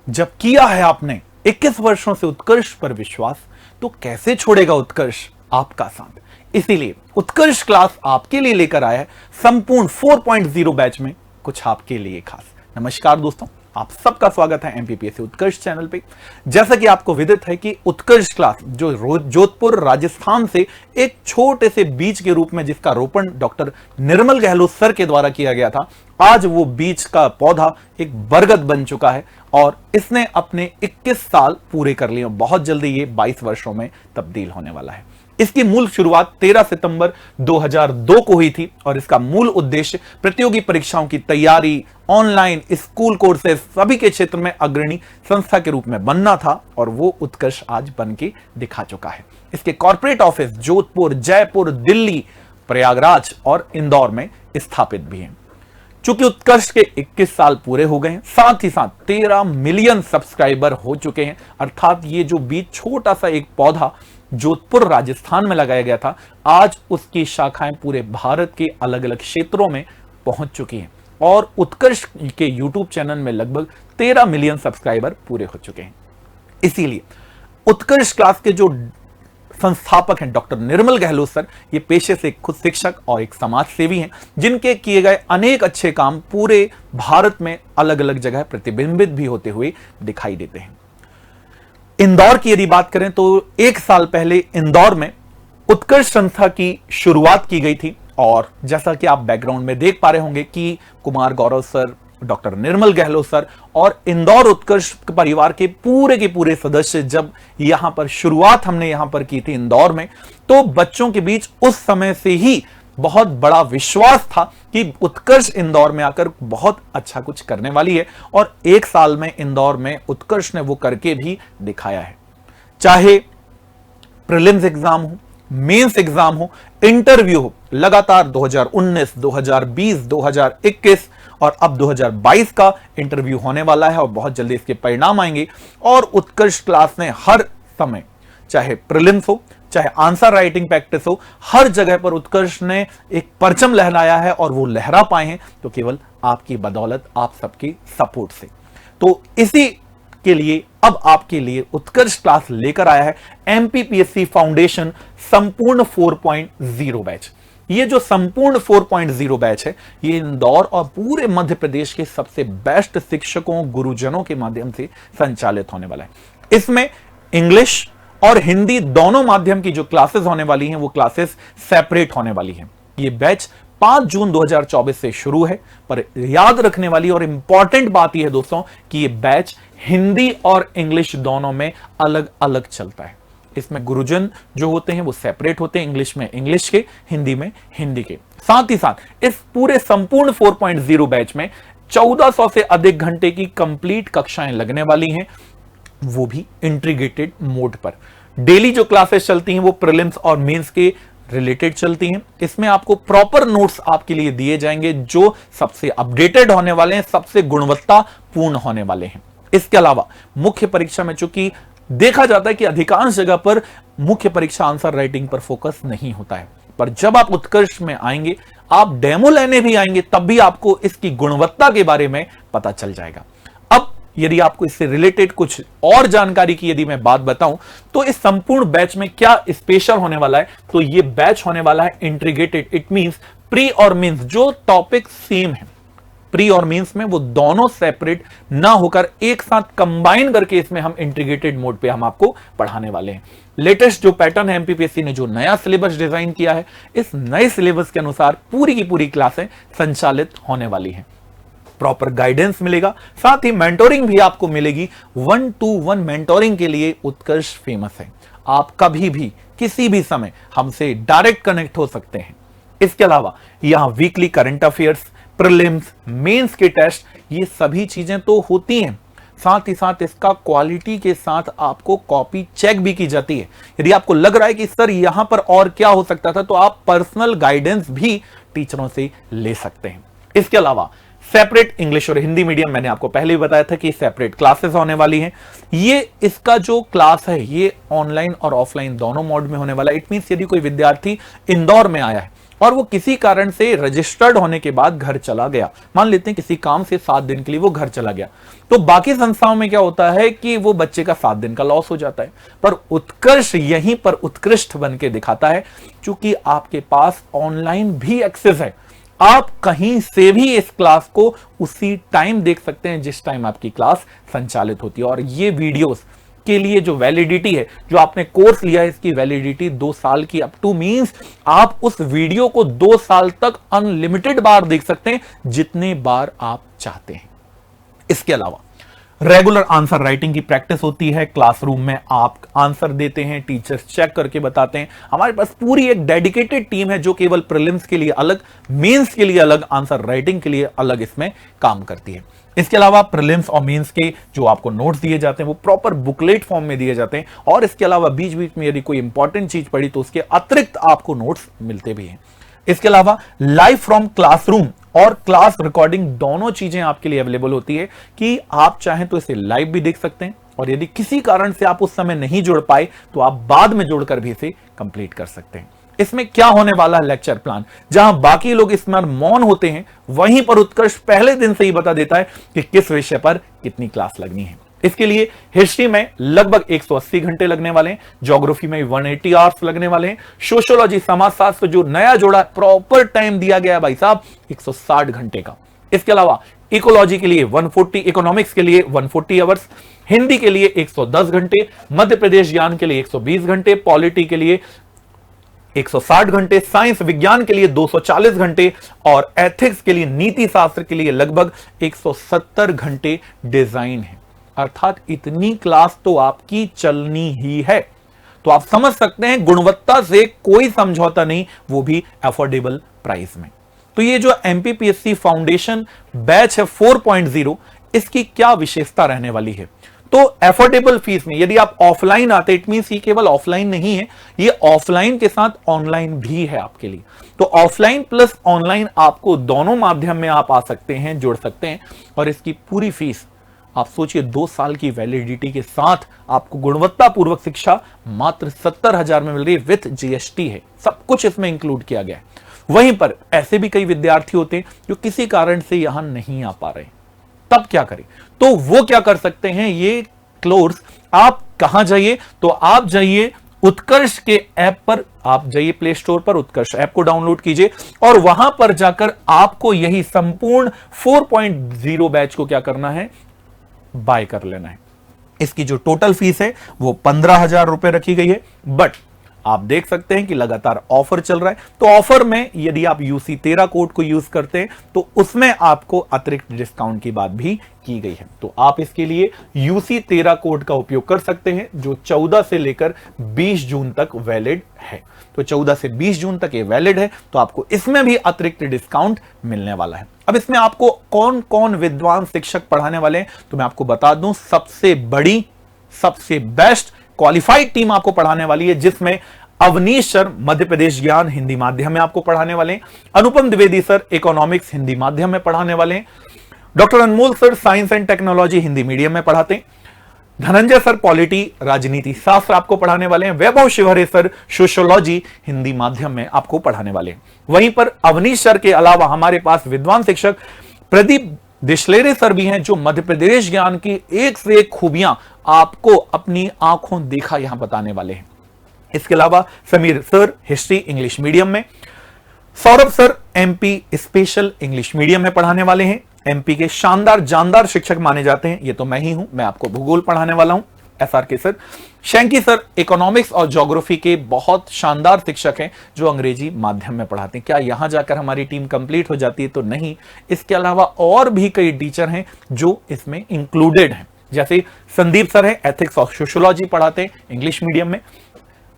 जब किया है आपने 21 वर्षों से उत्कर्ष पर विश्वास, तो कैसे छोड़ेगा उत्कर्ष आपका साथ। इसीलिए उत्कर्ष क्लास आपके लिए लेकर आया है संपूर्ण 4.0 बैच में कुछ आपके लिए खास। नमस्कार दोस्तों, आप सबका स्वागत है एमपीपीएससी उत्कर्ष चैनल पे। जैसा कि आपको विदित है कि उत्कर्ष क्लास जो जोधपुर राजस्थान से एक छोटे से बीज के रूप में जिसका रोपण डॉक्टर निर्मल गहलोत सर के द्वारा किया गया था, आज वो बीज का पौधा एक बरगद बन चुका है और इसने अपने 21 साल पूरे कर लिए। बहुत जल्दी ये 22 वर्षों में तब्दील होने वाला है। इसकी मूल शुरुआत 13 सितंबर 2002 को हुई थी और इसका मूल उद्देश्य प्रतियोगी परीक्षाओं की तैयारी, ऑनलाइन स्कूल कोर्सेज सभी के क्षेत्र में अग्रणी संस्था के रूप में बनना था और वो उत्कर्ष आज बन के दिखा चुका है। इसके कॉर्पोरेट ऑफिस जोधपुर, जयपुर, दिल्ली, प्रयागराज और इंदौर में स्थापित भी हैं। चूंकि उत्कर्ष के 21 साल पूरे हो गए हैं, साथ ही साथ 13 मिलियन सब्सक्राइबर हो चुके हैं, अर्थात ये जो बीज छोटा सा एक पौधा जोधपुर राजस्थान में लगाया गया था, आज उसकी शाखाएं पूरे भारत के अलग अलग क्षेत्रों में पहुंच चुकी हैं और उत्कर्ष के यूट्यूब चैनल में लगभग 13 मिलियन सब्सक्राइबर पूरे हो चुके हैं। इसीलिए उत्कर्ष क्लास के जो संस्थापक हैं डॉक्टर निर्मल गहलोत सर, ये पेशे से खुद शिक्षक और एक समाज सेवी हैं, जिनके किए गए अनेक अच्छे काम पूरे भारत में अलग अलग जगह प्रतिबिंबित भी होते हुए दिखाई देते हैं। इंदौर की यदि बात करें तो 1 साल पहले इंदौर में उत्कर्ष संस्था की शुरुआत की गई थी और जैसा कि आप बैकग्राउंड में देख पा रहे होंगे कि कुमार गौरव सर, डॉक्टर निर्मल गहलोत सर और इंदौर उत्कर्ष परिवार के पूरे सदस्य जब यहां पर शुरुआत हमने यहां पर की थी इंदौर में, तो बच्चों के बीच उस समय से ही बहुत बड़ा विश्वास था कि उत्कर्ष इंदौर में आकर बहुत अच्छा कुछ करने वाली है और 1 साल में इंदौर में उत्कर्ष ने वो करके भी दिखाया है। चाहे प्रीलिम्स एग्जाम हो, मेंस एग्जाम हो, इंटरव्यू हो, लगातार 2019, 2020, 2021 और अब 2022 का इंटरव्यू होने वाला है और बहुत जल्दी इसके परिणाम आएंगे और उत्कर्ष क्लास ने हर समय, चाहे प्रीलिम्स हो, चाहे आंसर राइटिंग प्रैक्टिस हो, हर जगह पर उत्कर्ष ने एक परचम लहराया है और वो लहरा पाए हैं तो केवल आपकी बदौलत, आप सबकी सपोर्ट से। तो इसी के लिए अब आपके लिए उत्कर्ष क्लास लेकर आया है एमपीपीएससी फाउंडेशन संपूर्ण 4.0 बैच। ये जो संपूर्ण 4.0 बैच है, ये इंदौर और पूरे मध्य प्रदेश के सबसे बेस्ट शिक्षकों, गुरुजनों के माध्यम से संचालित होने वाला है। इसमें इंग्लिश और हिंदी दोनों माध्यम की जो क्लासेस होने वाली हैं, वो क्लासेस सेपरेट होने वाली हैं। ये बैच 5 जून 2024 से शुरू है, पर याद रखने वाली और इंपॉर्टेंट बात यह है दोस्तों कि ये बैच हिंदी और इंग्लिश दोनों में अलग अलग चलता है। इसमें गुरुजन जो होते हैं वो सेपरेट होते हैं, इंग्लिश में इंग्लिश के, हिंदी में हिंदी के। साथ ही साथ इस पूरे संपूर्ण 4.0 बैच में 1400 से अधिक घंटे की कंप्लीट कक्षाएं लगने वाली हैं, वो भी इंटीग्रेटेड मोड पर। डेली जो क्लासेस चलती हैं वो प्रीलिम्स और मेंस के रिलेटेड चलती हैं। इसमें आपको प्रॉपर नोट्स आपके लिए दिए जाएंगे जो सबसे अपडेटेड होने वाले हैं, सबसे गुणवत्तापूर्ण होने वाले हैं। इसके अलावा मुख्य परीक्षा में चूंकि देखा जाता है कि अधिकांश जगह पर मुख्य परीक्षा आंसर राइटिंग पर फोकस नहीं होता है, पर जब आप उत्कर्ष में आएंगे, आप डेमो लेने भी आएंगे, तब भी आपको इसकी गुणवत्ता के बारे में पता चल जाएगा। अब यदि आपको इससे रिलेटेड कुछ और जानकारी की यदि मैं बात बताऊं तो इस संपूर्ण बैच में क्या स्पेशल होने वाला है, तो ये बैच होने वाला है इंटीग्रेटेड। इट मींस प्री और मेंस जो टॉपिक सेम है, प्री और मेंस में वो दोनों सेपरेट ना होकर एक साथ कंबाइन करके इसमें हम इंटीग्रेटेड मोड पे हम आपको पढ़ाने वाले हैं। लेटेस्ट जो पैटर्न है, एमपीपीएससी ने जो नया सिलेबस डिजाइन किया है, इस नए सिलेबस के अनुसार पूरी की पूरी क्लासें संचालित होने वाली हैं। प्रॉपर गाइडेंस मिलेगा, साथ ही मेंटोरिंग भी आपको मिलेगी। 1-to-1 मेंटोरिंग के लिए उत्कर्ष फेमस है। आप कभी भी किसी भी समय हमसे डायरेक्ट कनेक्ट हो सकते हैं। इसके अलावा यहां weekly current affairs, prelims, mains के टेस्ट, ये सभी चीजें तो होती हैं, साथ ही साथ इसका क्वालिटी के साथ आपको कॉपी चेक भी की जाती है। यदि आपको लग रहा है कि सर यहां पर और क्या हो सकता था, तो आप पर्सनल गाइडेंस भी टीचरों से ले सकते हैं। इसके अलावा सेपरेट इंग्लिश और हिंदी मीडियम, मैंने आपको पहले भी बताया था कि सेपरेट क्लासेस होने वाली हैं। ये इसका जो क्लास है ये ऑनलाइन और ऑफलाइन दोनों मोड में होने वाला है। इट मींस यदि कोई विद्यार्थी इंदौर में आया है और वो किसी कारण से रजिस्टर्ड होने के बाद घर चला गया, मान लेते हैं किसी काम से 7 दिन के लिए वो घर चला गया, तो बाकी संस्थाओं में क्या होता है कि वो बच्चे का 7 दिन का लॉस हो जाता है। पर उत्कर्ष यहीं पर उत्कृष्ट बन के दिखाता है, क्योंकि आपके पास ऑनलाइन भी एक्सेस है, आप कहीं से भी इस क्लास को उसी टाइम देख सकते हैं जिस टाइम आपकी क्लास संचालित होती है। और ये वीडियोस के लिए जो वैलिडिटी है, जो आपने कोर्स लिया है, इसकी वैलिडिटी 2 साल की अप टू मींस आप उस वीडियो को 2 साल तक अनलिमिटेड बार देख सकते हैं, जितने बार आप चाहते हैं। इसके अलावा रेगुलर आंसर राइटिंग की प्रैक्टिस होती है, क्लासरूम में आप आंसर देते हैं, टीचर्स चेक करके बताते हैं। हमारे पास पूरी एक डेडिकेटेड टीम है जो केवल प्रीलिम्स के लिए अलग, मेंस के लिए अलग, आंसर राइटिंग के लिए अलग इसमें काम करती है। इसके अलावा प्रीलिम्स और मेंस के जो आपको नोट्स दिए जाते हैं वो प्रॉपर बुकलेट फॉर्म में दिए जाते हैं, और इसके अलावा बीच बीच में यदि कोई इंपॉर्टेंट चीज पड़ी तो उसके अतिरिक्त आपको नोट्स मिलते भी हैं। इसके अलावा लाइव फ्रॉम क्लासरूम और क्लास रिकॉर्डिंग दोनों चीजें आपके लिए अवेलेबल होती है कि आप चाहें तो इसे लाइव भी देख सकते हैं, और यदि किसी कारण से आप उस समय नहीं जुड़ पाए तो आप बाद में जोड़कर भी इसे कंप्लीट कर सकते हैं। इसमें क्या होने वाला है लेक्चर प्लान, जहां बाकी लोग इसमें मौन होते हैं, वहीं पर उत्कर्ष पहले दिन से ही बता देता है कि किस विषय पर कितनी क्लास लगनी है। इसके लिए हिस्ट्री में लगभग 180 घंटे लगने वाले हैं, ज्योग्राफी में 180 आवर्स लगने वाले हैं, सोशियोलॉजी समाजशास्त्र जो नया जोड़ा प्रॉपर टाइम दिया गया है भाई साहब 160 घंटे का। इसके अलावा इकोलॉजी के लिए 140, इकोनॉमिक्स के लिए 140 आवर्स, हिंदी के लिए 110 घंटे, मध्य प्रदेश ज्ञान के लिए 120 घंटे, पॉलिटी के लिए 160 घंटे, साइंस विज्ञान के लिए 240 घंटे, और एथिक्स के लिए, नीति शास्त्र के लिए लगभग 170 घंटे डिजाइन है। अर्थात इतनी क्लास तो आपकी चलनी ही है। तो आप समझ सकते हैं गुणवत्ता से कोई समझौता नहीं, वो भी अफोर्डेबल प्राइस में। तो ये जो एमपीपीएससी फाउंडेशन बैच है 4.0, इसकी क्या विशेषता रहने वाली है? तो अफोर्डेबल फीस में यदि आप ऑफलाइन आते, इट मींस ये केवल ऑफलाइन नहीं है, ये ऑफलाइन के साथ ऑनलाइन भी है आपके लिए। तो ऑफलाइन प्लस ऑनलाइन आपको दोनों माध्यम में आप आ सकते हैं, जुड़ सकते हैं, और इसकी पूरी फीस आप सोचिए 2 साल की वैलिडिटी के साथ आपको गुणवत्तापूर्वक शिक्षा मात्र 70,000 में मिल रही है, विथ जीएसटी है, सब कुछ इसमें इंक्लूड किया गया है। वहीं पर ऐसे भी कई विद्यार्थी होते हैं जो किसी कारण से यहां नहीं आ पा रहे, तब क्या करें? तो वो क्या कर सकते हैं, ये कोर्स आप कहां जाइए, तो आप जाइए उत्कर्ष के ऐप पर, आप जाइए प्ले स्टोर पर, उत्कर्ष ऐप को डाउनलोड कीजिए, और वहां पर जाकर आपको यही संपूर्ण 4.0 बैच को क्या करना है, बाय कर लेना है। इसकी जो टोटल फीस है वो 15,000 रुपए रखी गई है, बट आप देख सकते हैं कि लगातार ऑफर चल रहा है। तो ऑफर में यदि आप UC13 कोड को यूज करते हैं तो उसमें आपको अतिरिक्त डिस्काउंट की बात भी की गई है। तो आप इसके लिए UC13 कोड का उपयोग कर सकते हैं, जो 14 से लेकर 20 जून तक वैलिड है। तो 14 से 20 जून तक ये वैलिड है, तो आपको इसमें भी अतिरिक्त डिस्काउंट मिलने वाला है। अब इसमें आपको कौन कौन विद्वान शिक्षक पढ़ाने वाले हैं, तो मैं आपको बता दूं, सबसे बड़ी, सबसे बेस्ट क्वालिफाइड टीम आपको पढ़ाने वाली है, जिसमें अवनीश सर मध्य प्रदेश ज्ञान हिंदी माध्यम में आपको पढ़ाने वाले हैं, अनुपम द्विवेदी सर इकोनॉमिक्स हिंदी माध्यम में पढ़ाने वाले हैं, doctor Anmol sir science and technology Hindi medium में पढ़ाते हैं, धनंजय सर पॉलिटी राजनीति शास्त्र आपको पढ़ाने वाले हैं, वैभव शिवहरे सर सोशियोलॉजी हिंदी माध्यम में आपको पढ़ाने वाले हैं। वहीं पर अवनीश सर के अलावा हमारे पास विद्वान शिक्षक प्रदीप दिशलेरे सर भी हैं, जो मध्य प्रदेश ज्ञान की एक से एक खूबियां आपको अपनी आंखों देखा यहां बताने वाले हैं। इसके अलावा Sameer sir history English medium में, Saurabh sir MP special English medium में पढ़ाने वाले हैं। एमपी के शानदार जानदार शिक्षक माने जाते हैं, ये तो मैं ही हूं, मैं आपको भूगोल पढ़ाने वाला हूं, SRK sir. Shanky sir economics और ज्योग्राफी के बहुत शानदार शिक्षक हैं, जो अंग्रेजी माध्यम में पढ़ाते हैं। क्या यहां जाकर हमारी टीम कंप्लीट हो जाती है? तो नहीं, इसके अलावा और भी कई टीचर हैं जो इसमें इंक्लूडेड हैं, जैसे संदीप सर हैं एथिक्स और सोशियोलॉजी पढ़ाते हैं इंग्लिश मीडियम में,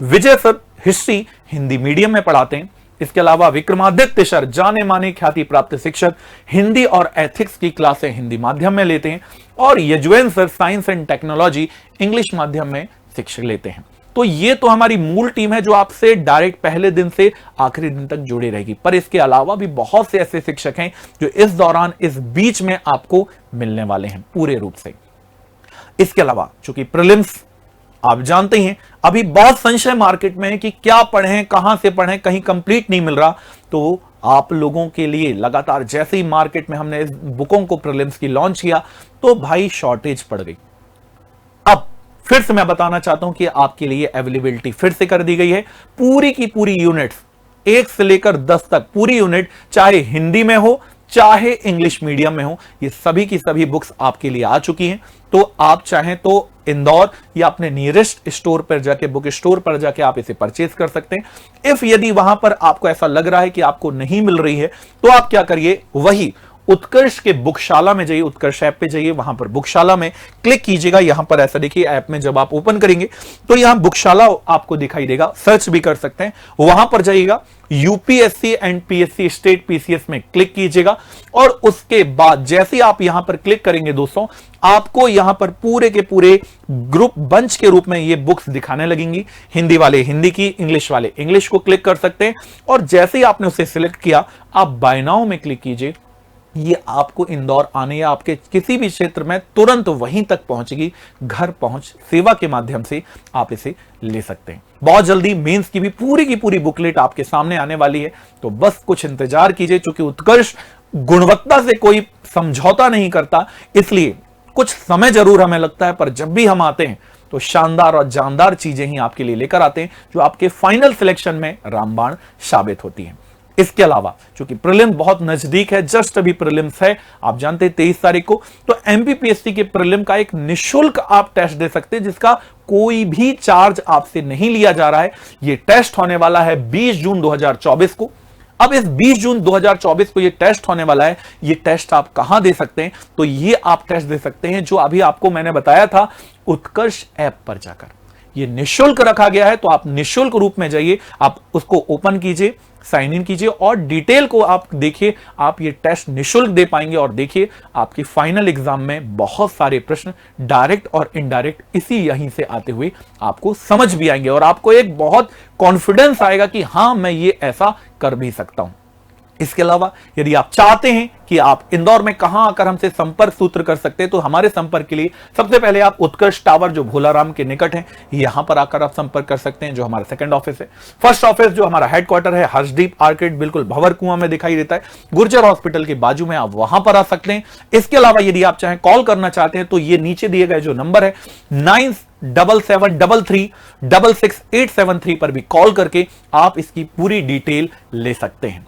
विजय सर हिस्ट्री हिंदी मीडियम में पढ़ाते हैं। इसके अलावा विक्रमादित्य सर जाने माने ख्याति प्राप्त शिक्षक हिंदी और एथिक्स की क्लासें हिंदी माध्यम में लेते हैं, और Yuzvendra sir science and technology English माध्यम में शिक्षक लेते हैं। तो ये तो हमारी मूल टीम है जो आपसे डायरेक्ट पहले दिन से आखिरी दिन तक जुड़ी रहेगी, पर इसके अलावा भी बहुत से ऐसे शिक्षक हैं जो इस दौरान, इस बीच में आपको मिलने वाले हैं पूरे रूप से। इसके अलावा चूंकि प्रीलिम्स आप जानते हैं अभी बहुत संशय मार्केट में है कि क्या पढ़ें, कहां से पढ़ें, कहीं कंप्लीट नहीं मिल रहा। तो आप लोगों के लिए लगातार जैसे ही मार्केट में हमने इस बुकों को प्रीलिम्स की लॉन्च किया तो भाई शॉर्टेज पड़ गई। अब फिर से मैं बताना चाहता हूं कि आपके लिए अवेलेबिलिटी फिर से कर दी गई है। पूरी की पूरी यूनिट्स 1 से लेकर 10 तक पूरी यूनिट, चाहे हिंदी में हो चाहे इंग्लिश मीडियम में हो, ये सभी की सभी बुक्स आपके लिए आ चुकी हैं। तो आप चाहें तो इंदौर या अपने नियरेस्ट स्टोर पर जाके, बुक स्टोर पर जाके आप इसे परचेज कर सकते हैं। इफ यदि वहां पर आपको ऐसा लग रहा है कि आपको नहीं मिल रही है तो आप क्या करिए, वही उत्कर्ष के बुकशाला में जाइए, उत्कर्ष ऐप पे जाइए, वहां पर बुकशाला में क्लिक कीजिएगा। यहां पर ऐसा देखिए, ऐप में जब आप ओपन करेंगे तो यहां बुकशाला आपको दिखाई देगा, सर्च भी कर सकते हैं। वहां पर जाइएगा, UPSC and PSC state PCS में क्लिक कीजिएगा और उसके बाद जैसे आप यहां पर क्लिक करेंगे दोस्तों, आपको यहां पर पूरे के पूरे ग्रुप बंच के रूप में ये बुक्स दिखाने लगेंगी। हिंदी वाले हिंदी की, इंग्लिश वाले इंग्लिश को क्लिक कर सकते हैं और जैसे ही आपने उसे सिलेक्ट किया, आप बाय नाउ में क्लिक कीजिए। ये आपको इंदौर आने या आपके किसी भी क्षेत्र में तुरंत वहीं तक पहुंचेगी, घर पहुंच सेवा के माध्यम से आप इसे ले सकते हैं। बहुत जल्दी मेंस की भी पूरी बुकलेट आपके सामने आने वाली है, तो बस कुछ इंतजार कीजिए। क्योंकि उत्कर्ष गुणवत्ता से कोई समझौता नहीं करता, इसलिए कुछ समय जरूर हमें लगता है, पर जब भी हम आते हैं तो शानदार और जानदार चीजें ही आपके लिए लेकर आते हैं, जो आपके फाइनल सिलेक्शन में रामबाण साबित होती हैं। इसके अलावा चूंकि प्रीलिम बहुत नजदीक है, जस्ट अभी प्रीलिम्स है, आप जानते हैं 23 तारीख को, तो एमपीपीएससी के प्रीलिम का एक निशुल्क आप टेस्ट दे सकते हैं, जिसका कोई भी चार्ज आपसे नहीं लिया जा रहा है। यह टेस्ट होने वाला है 20 जून 2024 को। अब इस 20 जून 2024 को ये टेस्ट होने वाला है। ये टेस्ट आप कहां दे सकते हैं, तो ये आप टेस्ट दे सकते हैं जो अभी आपको मैंने बताया था, उत्कर्ष ऐप पर जाकर। ये निशुल्क रखा गया है, तो आप निशुल्क रूप में जाइए, आप उसको ओपन कीजिए, साइन इन कीजिए और डिटेल को आप देखिए। आप ये टेस्ट निशुल्क दे पाएंगे और देखिए आपकी फाइनल एग्जाम में बहुत सारे प्रश्न डायरेक्ट और इनडायरेक्ट इसी यहीं से आते हुए आपको समझ भी आएंगे और आपको एक बहुत कॉन्फिडेंस आएगा कि हां, मैं ये ऐसा कर भी सकता हूं। इसके अलावा यदि आप चाहते हैं कि आप इंदौर में कहां आकर हमसे संपर्क सूत्र कर सकते हैं, तो हमारे संपर्क के लिए सबसे पहले आप उत्कर्ष टावर जो भोलाराम के निकट है, यहां पर आकर आप संपर्क कर सकते हैं, जो हमारा सेकंड ऑफिस है। फर्स्ट ऑफिस जो हमारा हेडक्वार्टर है, हर्षदीप आर्केड बिल्कुल भंवर कुआं में दिखाई देता है, गुर्जर हॉस्पिटल के बाजू में, आप वहां पर आ सकते हैं। इसके अलावा यदि आप चाहें कॉल करना चाहते हैं, तो ये नीचे दिए गए जो नंबर है 9773366873 पर भी कॉल करके आप इसकी पूरी डिटेल ले सकते हैं।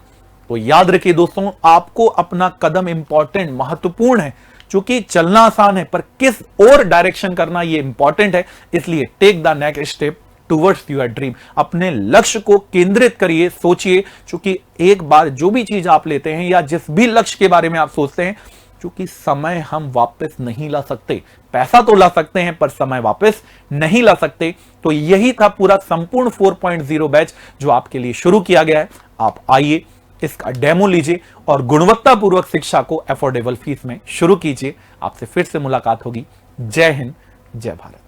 तो याद रखिए दोस्तों, आपको अपना कदम इंपॉर्टेंट, महत्वपूर्ण है। क्योंकि चलना आसान है, पर किस और डायरेक्शन करना ये इंपॉर्टेंट है। इसलिए take the next step towards your dream. अपने लक्ष्य को केंद्रित करिए, सोचिए। क्योंकि एक बार जो भी चीज आप लेते हैं या जिस भी लक्ष्य के बारे में आप सोचते हैं, क्योंकि समय हम वापस नहीं ला सकते। पैसा तो ला सकते हैं, पर समय वापस नहीं ला सकते। तो यही था पूरा संपूर्ण 4.0 बैच जो आपके लिए शुरू किया गया है। आप आइए, इसका डेमो लीजिए और गुणवत्तापूर्वक शिक्षा को अफोर्डेबल फीस में शुरू कीजिए। आपसे फिर से मुलाकात होगी। जय हिंद, जय भारत।